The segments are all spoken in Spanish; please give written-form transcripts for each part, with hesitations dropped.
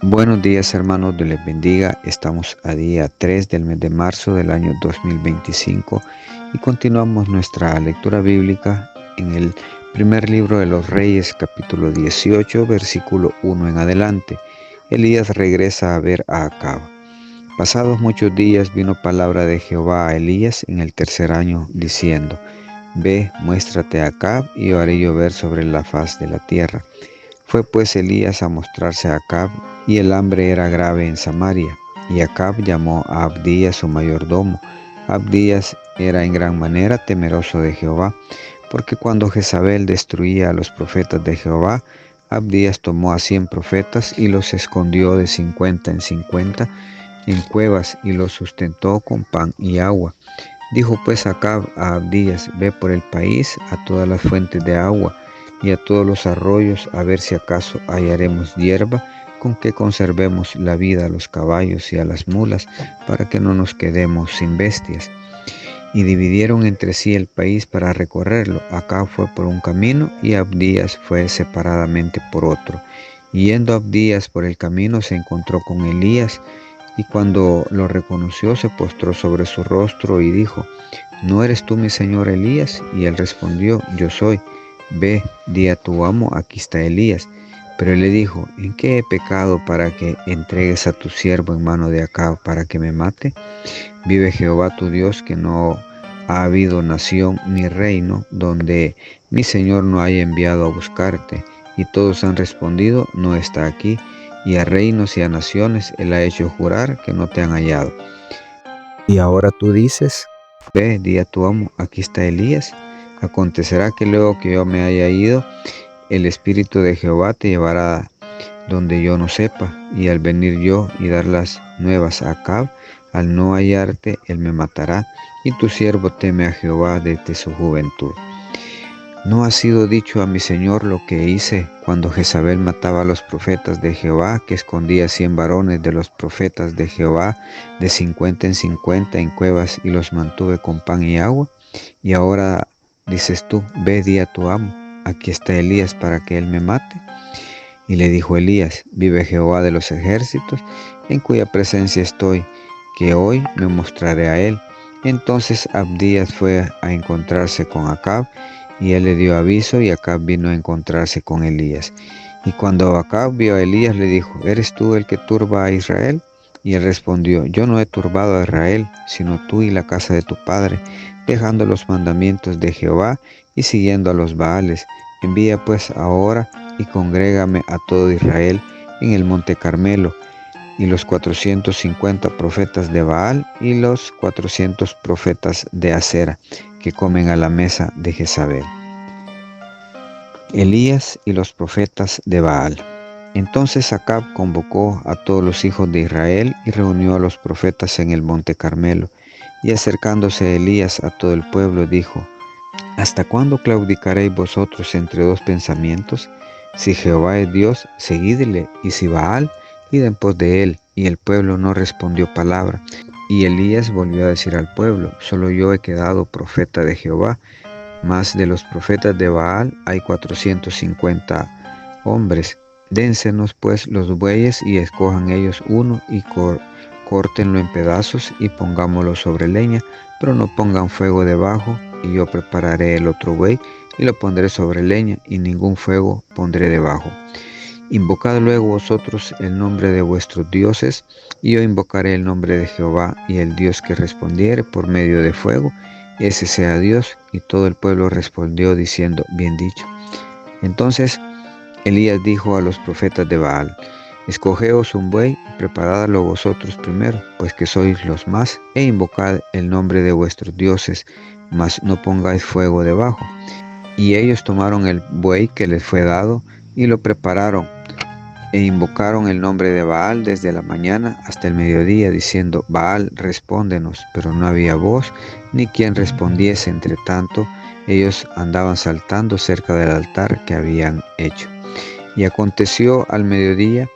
Buenos días hermanos, Dios les bendiga. Estamos a día 3 del mes de marzo del año 2025 y continuamos nuestra lectura bíblica en el primer libro de los Reyes, capítulo 18, versículo 1 en adelante. Elías regresa a ver a Acab. Pasados muchos días vino palabra de Jehová a Elías en el tercer año, diciendo: Ve, muéstrate a Acab y yo haré llover sobre la faz de la tierra. Fue pues Elías a mostrarse a Acab, y el hambre era grave en Samaria. Y Acab llamó a Abdías su mayordomo. Abdías era en gran manera temeroso de Jehová, porque cuando Jezabel destruía a los profetas de Jehová, Abdías tomó a 100 profetas y los escondió de 50 en 50 en cuevas y los sustentó con pan y agua. Dijo pues Acab a Abdías: Ve por el país a todas las fuentes de agua y a todos los arroyos, a ver si acaso hallaremos hierba con que conservemos la vida a los caballos y a las mulas, para que no nos quedemos sin bestias. Y dividieron entre sí el país para recorrerlo. Acab fue por un camino y Abdías fue separadamente por otro. Y yendo Abdías por el camino se encontró con Elías, y cuando lo reconoció se postró sobre su rostro y dijo: ¿No eres tú mi señor Elías? Y él respondió: Yo soy. Ve, di a tu amo, aquí está Elías. Pero él le dijo: ¿En qué he pecado para que entregues a tu siervo en mano de Acab para que me mate? Vive Jehová tu Dios, que no ha habido nación ni reino donde mi señor no haya enviado a buscarte. Y todos han respondido: No está aquí. Y a reinos y a naciones él ha hecho jurar que no te han hallado. Y ahora tú dices: Ve, di a tu amo, aquí está Elías. Acontecerá que luego que yo me haya ido, el Espíritu de Jehová te llevará donde yo no sepa, y al venir yo y dar las nuevas a Acab, al no hallarte, él me matará, y tu siervo teme a Jehová desde su juventud. ¿No ha sido dicho a mi señor lo que hice cuando Jezabel mataba a los profetas de Jehová, que escondía 100 varones de los profetas de Jehová de 50 en 50 en cuevas y los mantuve con pan y agua? Y ahora dices tú: Ve, di a tu amo, aquí está Elías para que él me mate. Y le dijo Elías: Vive Jehová de los ejércitos, en cuya presencia estoy, que hoy me mostraré a él. Entonces Abdías fue a encontrarse con Acab, y él le dio aviso, y Acab vino a encontrarse con Elías. Y cuando Acab vio a Elías, le dijo: ¿Eres tú el que turba a Israel? Y él respondió: Yo no he turbado a Israel, sino tú y la casa de tu padre, dejando los mandamientos de Jehová y siguiendo a los Baales. Envía pues ahora y congrégame a todo Israel en el monte Carmelo, y los 450 profetas de Baal y los 400 profetas de Acera, que comen a la mesa de Jezabel. Elías y los profetas de Baal. Entonces Acab convocó a todos los hijos de Israel y reunió a los profetas en el monte Carmelo. Y acercándose Elías a todo el pueblo, dijo: ¿Hasta cuándo claudicaréis vosotros entre dos pensamientos? Si Jehová es Dios, seguidle, y si Baal, id en pos de él. Y el pueblo no respondió palabra. Y Elías volvió a decir al pueblo: Solo yo he quedado profeta de Jehová, mas de los profetas de Baal hay 450 hombres. Dénsenos pues los bueyes y escojan ellos uno y córtenlo en pedazos y pongámoslo sobre leña, pero no pongan fuego debajo, y yo prepararé el otro buey y lo pondré sobre leña, y ningún fuego pondré debajo. Invocad luego vosotros el nombre de vuestros dioses, y yo invocaré el nombre de Jehová, y el Dios que respondiere por medio de fuego, ese sea Dios. Y todo el pueblo respondió diciendo: Bien dicho. Entonces Elías dijo a los profetas de Baal: Escogeos un buey y preparadlo vosotros primero, pues que sois los más, e invocad el nombre de vuestros dioses, mas no pongáis fuego debajo. Y ellos tomaron el buey que les fue dado y lo prepararon, e invocaron el nombre de Baal desde la mañana hasta el mediodía, diciendo: Baal, respóndenos. Pero no había voz ni quien respondiese. Entre tanto, ellos andaban saltando cerca del altar que habían hecho. Y aconteció al mediodía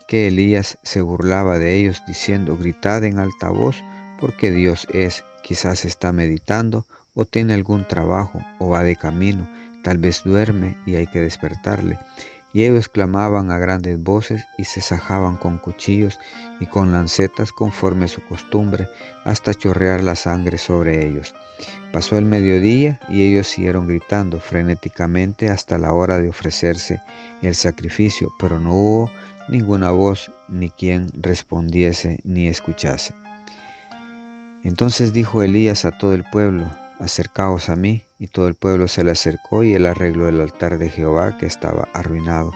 que Elías se burlaba de ellos, diciendo: Gritad en alta voz, porque Dios es, quizás está meditando, o tiene algún trabajo, o va de camino, tal vez duerme y hay que despertarle. Y ellos clamaban a grandes voces y se sajaban con cuchillos y con lancetas conforme a su costumbre, hasta chorrear la sangre sobre ellos. Pasó el mediodía y ellos siguieron gritando frenéticamente hasta la hora de ofrecerse el sacrificio, pero no hubo ninguna voz, ni quien respondiese ni escuchase. Entonces dijo Elías a todo el pueblo: acercaos a mí. Y todo el pueblo se le acercó, y él arregló el altar de Jehová, que estaba arruinado.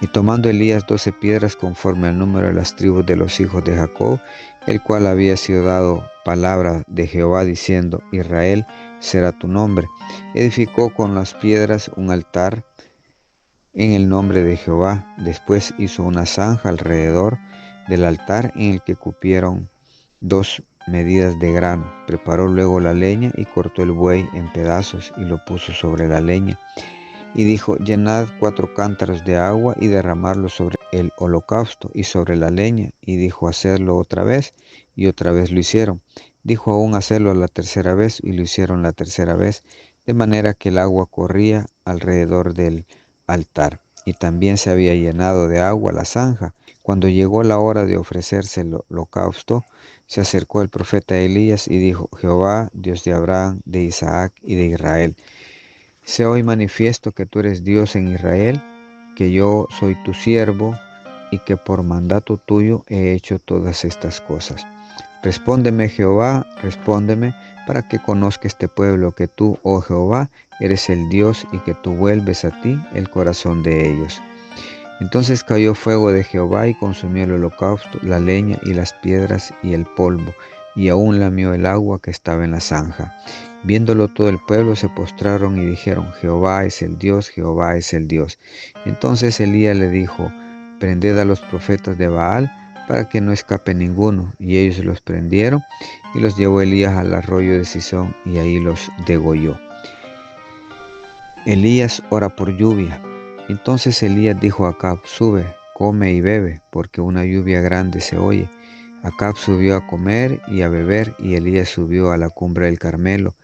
Y tomando Elías 12 piedras conforme al número de las tribus de los hijos de Jacob, el cual había sido dado palabra de Jehová diciendo: Israel será tu nombre, edificó con las piedras un altar en el nombre de Jehová. Después hizo una zanja alrededor del altar en el que cupieron 2 medidas de grano. Preparó luego la leña y cortó el buey en pedazos y lo puso sobre la leña. Y dijo: llenad 4 cántaros de agua y derramarlo sobre el holocausto y sobre la leña. Y dijo: hacerlo otra vez, y otra vez lo hicieron. Dijo aún: hacerlo la tercera vez, y lo hicieron la tercera vez, de manera que el agua corría alrededor del altar. Y también se había llenado de agua la zanja. Cuando llegó la hora de ofrecerse el holocausto, se acercó el profeta Elías y dijo: Jehová, Dios de Abraham, de Isaac y de Israel, sea hoy manifiesto que tú eres Dios en Israel, que yo soy tu siervo y que por mandato tuyo he hecho todas estas cosas. Respóndeme, Jehová, respóndeme, para que conozca este pueblo que tú, oh Jehová, eres el Dios y que tú vuelves a ti el corazón de ellos. Entonces cayó fuego de Jehová y consumió el holocausto, la leña y las piedras y el polvo, y aún lamió el agua que estaba en la zanja. Viéndolo todo el pueblo se postraron y dijeron: Jehová es el Dios, Jehová es el Dios. Entonces Elías le dijo: prended a los profetas de Baal, para que no escape ninguno. Y ellos los prendieron, y los llevó Elías al arroyo de Sison, y ahí los degolló. Elías ora por lluvia. Entonces Elías dijo a Acab: sube, come y bebe, porque una lluvia grande se oye. Acab subió a comer y a beber, y Elías subió a la cumbre del Carmelo,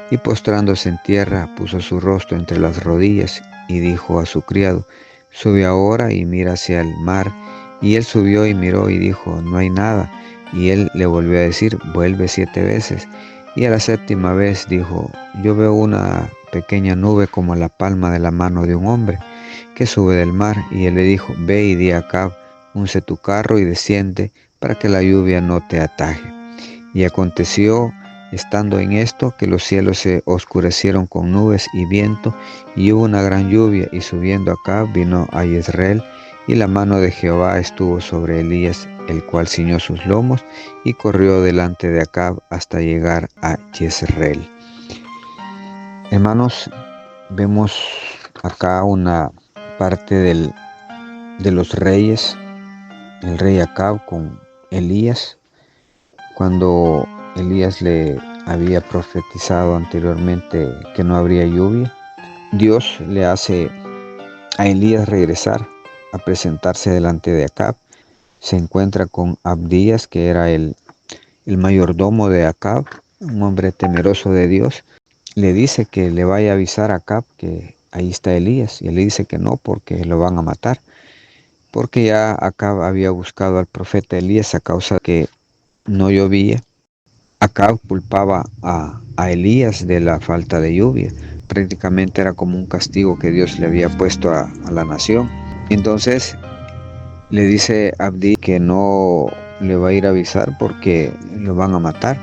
y postrándose en tierra, puso su rostro entre las rodillas, y dijo a su criado: sube ahora y mira hacia el mar. Y él subió y miró, y dijo: no hay nada. Y él le volvió a decir: vuelve 7 veces. Y a la 7ª vez dijo: yo veo una pequeña nube como la palma de la mano de un hombre, que sube del mar. Y él le dijo: ve y di a Acab: unce tu carro y desciende, para que la lluvia no te ataje. Y aconteció, estando en esto, que los cielos se oscurecieron con nubes y viento, y hubo una gran lluvia. Y subiendo Acab vino a Jezreel, y la mano de Jehová estuvo sobre Elías, el cual ciñó sus lomos y corrió delante de Acab hasta llegar a Jezreel. Hermanos, vemos acá una parte de los reyes, el rey Acab con Elías, cuando Elías le había profetizado anteriormente que no habría lluvia. Dios le hace a Elías regresar a presentarse delante de Acab. Se encuentra con Abdías, que era el mayordomo de Acab, un hombre temeroso de Dios. Le dice que le vaya a avisar a Acab que ahí está Elías, y él le dice que no, porque lo van a matar, porque ya Acab había buscado al profeta Elías a causa de que no llovía. Acab culpaba a Elías de la falta de lluvia. Prácticamente era como un castigo que Dios le había puesto a la nación. Entonces le dice a Abdí que no le va a ir a avisar porque lo van a matar.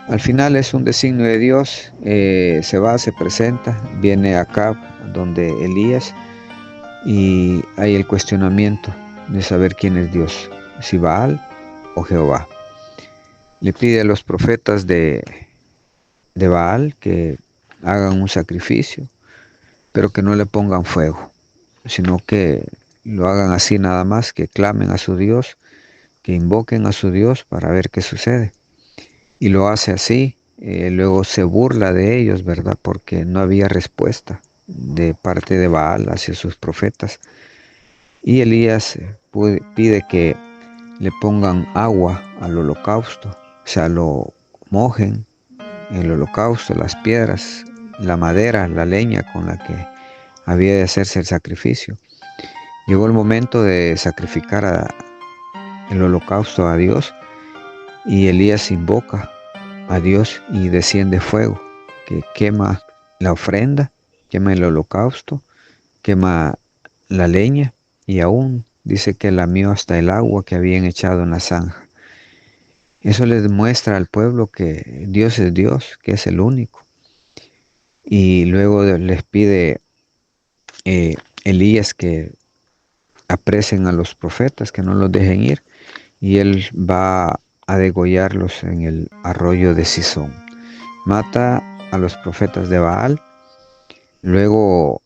Al final es un designio de Dios. Se va, se presenta, viene Acab donde Elías, y hay el cuestionamiento de saber quién es Dios, si Baal o Jehová. Le pide a los profetas de Baal que hagan un sacrificio, pero que no le pongan fuego, sino que lo hagan así nada más, que clamen a su Dios, que invoquen a su Dios para ver qué sucede. Y lo hace así. Luego se burla de ellos, ¿verdad? Porque no había respuesta de parte de Baal hacia sus profetas. Y Elías pide que le pongan agua al holocausto, o sea, lo mojen el holocausto, las piedras, la madera, la leña con la que había de hacerse el sacrificio. Llegó el momento de sacrificar el holocausto a Dios, y Elías invoca a Dios y desciende fuego que quema la ofrenda, quema el holocausto, quema la leña, y aún dice que lamió hasta el agua que habían echado en la zanja. Eso les demuestra al pueblo que Dios es Dios, que es el único. Y luego les pide Elías que apresen a los profetas, que no los dejen ir, y él va a degollarlos en el arroyo de Sison. Mata a los profetas de Baal, luego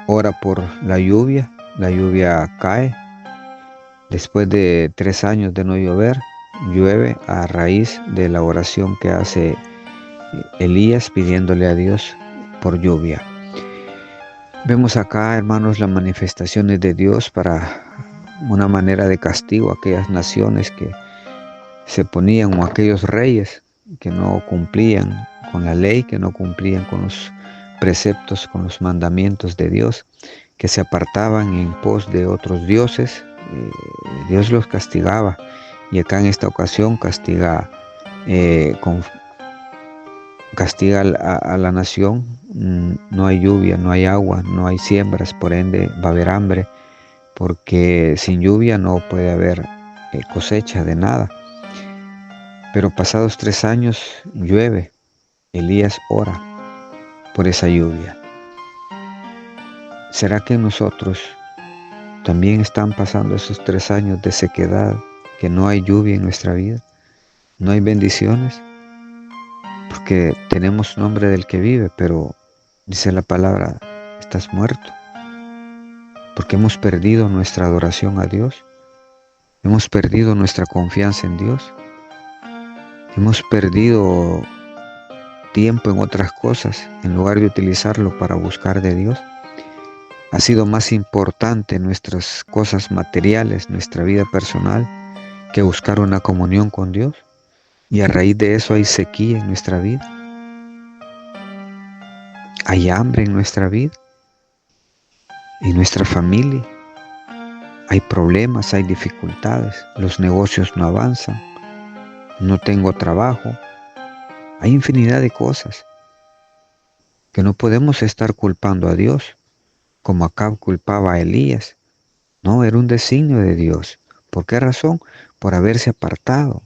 ora por la lluvia cae. Después de 3 años de no llover, llueve a raíz de la oración que hace Elías pidiéndole a Dios por lluvia. Vemos acá, hermanos, las manifestaciones de Dios para una manera de castigo a aquellas naciones que se ponían, o aquellos reyes que no cumplían con la ley, que no cumplían con los preceptos, con los mandamientos de Dios, que se apartaban en pos de otros dioses. Dios los castigaba, y acá en esta ocasión castiga a la nación. No hay lluvia, no hay agua, no hay siembras, por ende va a haber hambre, porque sin lluvia no puede haber cosecha de nada. Pero pasados 3 años llueve. Elías ora por esa lluvia. ¿Será que nosotros también están pasando esos 3 años de sequedad, que no hay lluvia en nuestra vida? ¿No hay bendiciones? Porque tenemos nombre del que vive, pero dice la palabra, estás muerto. Porque hemos perdido nuestra adoración a Dios. Hemos perdido nuestra confianza en Dios. Hemos perdido tiempo en otras cosas en lugar de utilizarlo para buscar de Dios. Ha sido más importante nuestras cosas materiales, nuestra vida personal, que buscar una comunión con Dios. Y a raíz de eso hay sequía en nuestra vida. Hay hambre en nuestra vida, en nuestra familia. Hay problemas, hay dificultades. Los negocios no avanzan. No tengo trabajo. Hay infinidad de cosas que no podemos estar culpando a Dios, como Acab culpaba a Elías. No, era un designio de Dios. ¿Por qué razón? Por haberse apartado.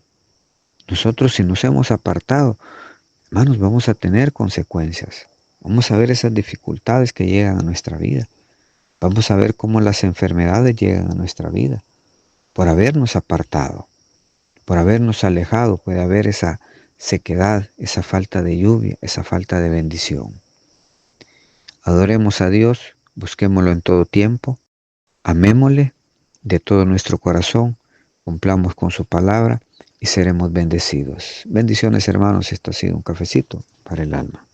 Nosotros, si nos hemos apartado, hermanos, vamos a tener consecuencias. Vamos a ver esas dificultades que llegan a nuestra vida. Vamos a ver cómo las enfermedades llegan a nuestra vida. Por habernos apartado, por habernos alejado, puede haber esa sequedad, esa falta de lluvia, esa falta de bendición. Adoremos a Dios, busquémoslo en todo tiempo, amémosle de todo nuestro corazón, cumplamos con su palabra y seremos bendecidos. Bendiciones, hermanos. Esto ha sido un cafecito para el alma.